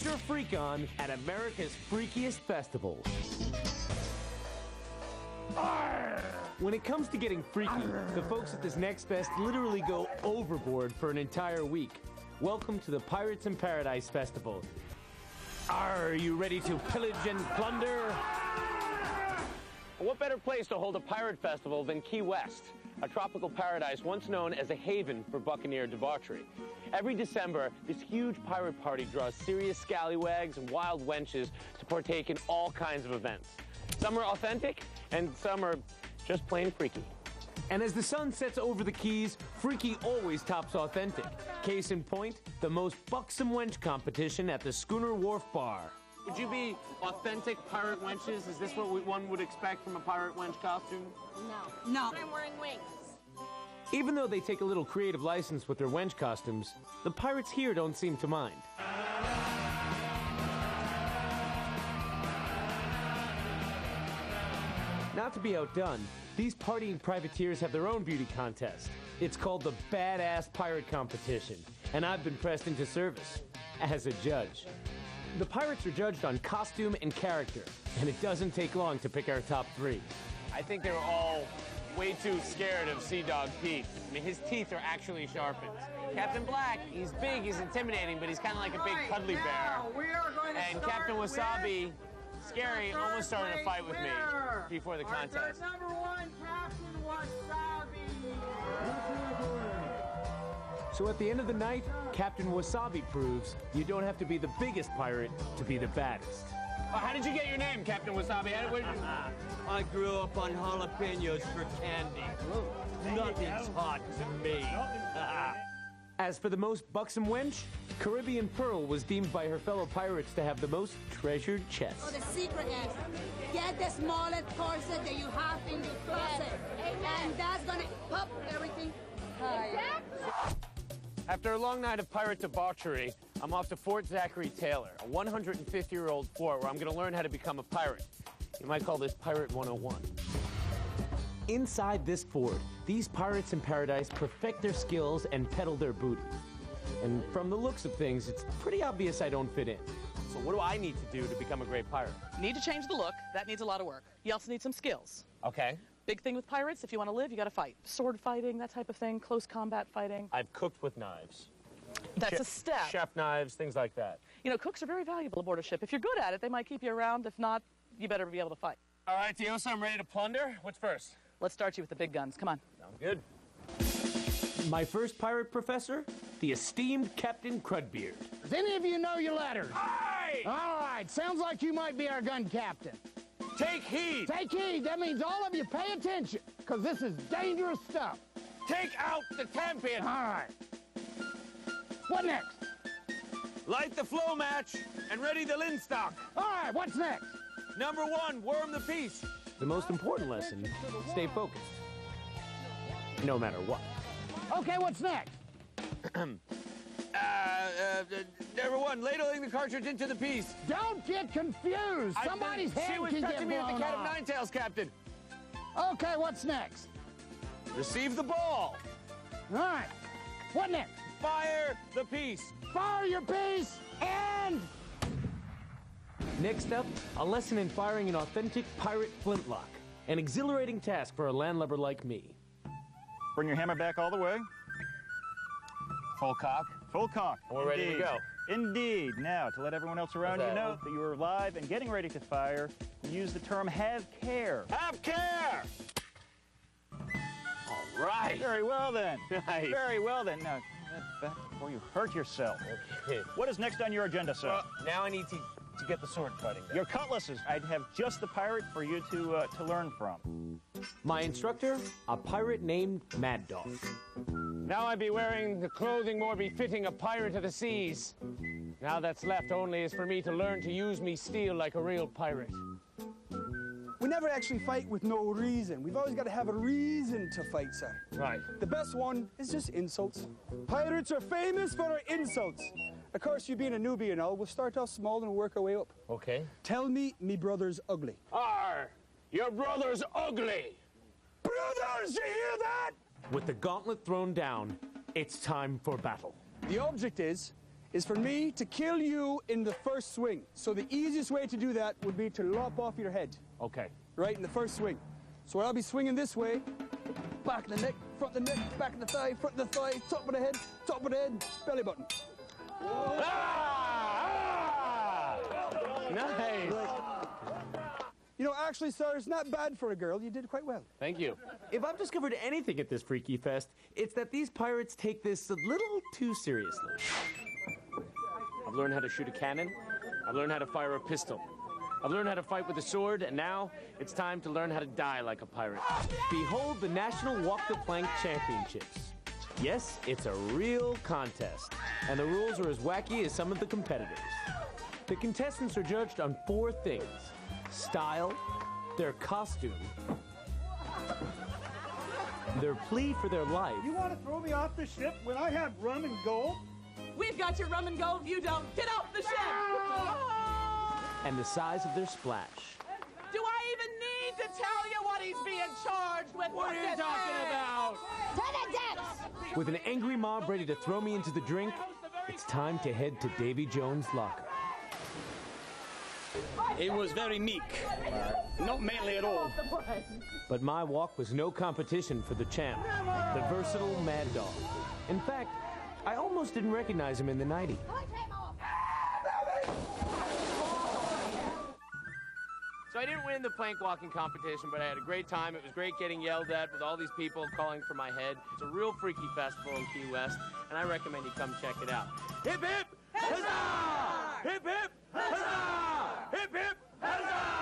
Your freak on at America's Freakiest Festivals. When it comes to getting freaky, the folks at this next fest literally go overboard for an entire week. Welcome to the Pirates in Paradise Festival. Are you ready to pillage and plunder? What better place to hold a pirate festival than Key West, a tropical paradise once known as a haven for buccaneer debauchery. Every December, this huge pirate party draws serious scallywags and wild wenches to partake in all kinds of events. Some are authentic, and some are just plain freaky. And as the sun sets over the Keys, freaky always tops authentic. Case in point, the most buxom wench competition at the Schooner Wharf Bar. Would you be authentic pirate wenches? Is this what one would expect from a pirate wench costume? No. No. I'm wearing wings. Even though they take a little creative license with their wench costumes, the pirates here don't seem to mind. Not to be outdone, these partying privateers have their own beauty contest. It's called the Badass Pirate Competition, and I've been pressed into service as a judge. The pirates are judged on costume and character, and it doesn't take long to pick our top 3. I think they were all way too scared of Sea Dog Pete. I mean, his teeth are actually sharpened. Captain Black, he's big, he's intimidating, but he's kind of like a big cuddly bear. And Captain Wasabi, scary, almost started a fight with me before the contest. Number 1, Captain Wasabi. So at the end of the night, Captain Wasabi proves you don't have to be the biggest pirate to be the baddest. How did you get your name, Captain Wasabi? I grew up on jalapenos for candy. Nothing's hot to me. As for the most buxom wench, Caribbean Pearl was deemed by her fellow pirates to have the most treasured chest. So the secret is, get the smallest corset that you have in your closet. And that's gonna pop everything higher. After a long night of pirate debauchery, I'm off to Fort Zachary Taylor, a 150-year-old fort where I'm going to learn how to become a pirate. You might call this Pirate 101. Inside this fort, these pirates in paradise perfect their skills and peddle their booty. And from the looks of things, it's pretty obvious I don't fit in. So what do I need to do to become a great pirate? You need to change the look. That needs a lot of work. You also need some skills. Okay. Big thing with pirates, if you want to live, you got to fight. Sword fighting, that type of thing, close combat fighting. I've cooked with knives. That's a step. Chef knives, things like that. You know, cooks are very valuable aboard a ship. If you're good at it, they might keep you around. If not, you better be able to fight. All right, Tiosa, I'm ready to plunder. What's first? Let's start you with the big guns. Come on. Sounds good. My first pirate professor, the esteemed Captain Crudbeard. Does any of you know your letters? Aye! All right, sounds like you might be our gun captain. Take heed! Take heed, that means all of you pay attention, because this is dangerous stuff. Take out the tampion! All right. What next? Light the flow match and ready the linstock. All right, what's next? Number 1, worm the piece. The most important lesson, stay focused. No matter what. Okay, what's next? Number 1, ladling the cartridge into the piece. Don't get confused. Somebody's head She was can get touching me with the blown cat of off. nine tails, Captain. Okay, what's next? Receive the ball. All right, what next? Fire the piece. Fire your piece and... Next up, a lesson in firing an authentic pirate flintlock. An exhilarating task for a landlubber like me. Bring your hammer back all the way. Full cock. Full cock. We're ready to Indeed. go. Indeed. Now, to let everyone else around you that? know that you are live and getting ready to fire, use the term have care. Have care! All right. Very well then. Nice. Very well then. Now, get back before you hurt yourself. Okay. What is next on your agenda, sir? Well, now I need to get the sword cutting down. Your cutlasses. I'd have just the pirate for you to learn from. My instructor, a pirate named Mad Dog. Now I be wearing the clothing more befitting a pirate of the seas. Now that's left only is for me to learn to use me steel like a real pirate. We never actually fight with no reason. We've always got to have a reason to fight, sir. Right. The best one is just insults. Pirates are famous for our insults. Of course, you being a newbie and all, we'll start off small and work our way up. Okay. Tell me brother's ugly. Arr! Your brother's ugly! Brothers, you hear that? With the gauntlet thrown down, it's time for battle. The object is is for me to kill you in the first swing. So the easiest way to do that would be to lop off your head. Okay. Right in the first swing. So I'll be swinging this way, back of the neck, front of the neck, back of the thigh, front of the thigh, top of the head, belly button. Nice. You know, actually, sir, it's not bad for a girl. You did quite well. Thank you. If I've discovered anything at this Freaky Fest, it's that these pirates take this a little too seriously. I've learned how to shoot a cannon. I've learned how to fire a pistol. I've learned how to fight with a sword, and now it's time to learn how to die like a pirate. Behold the National Walk the Plank Championships. Yes, it's a real contest, and the rules are as wacky as some of the competitors. The contestants are judged on 4 things: style, their costume, their plea for their life, You want to throw me off the ship when I have rum and gold? We've got your rum and gold. You don't. Get off the ship. and the size of their splash. Do I even need to tell you what he's being charged with? What are you talking about? To the depths! With an angry mob ready to throw me into the drink, it's time to head to Davy Jones' locker. It was very meek. Not manly at all. But my walk was no competition for the champ, the versatile Mad Dog. In fact, I almost didn't recognize him in the 90. So I didn't win the plank walking competition, but I had a great time. It was great getting yelled at with all these people calling for my head. It's a real freaky festival in Key West, and I recommend you come check it out. Hip, hip, huzzah! Hip, hip, huzzah! Hip, hip, huzzah!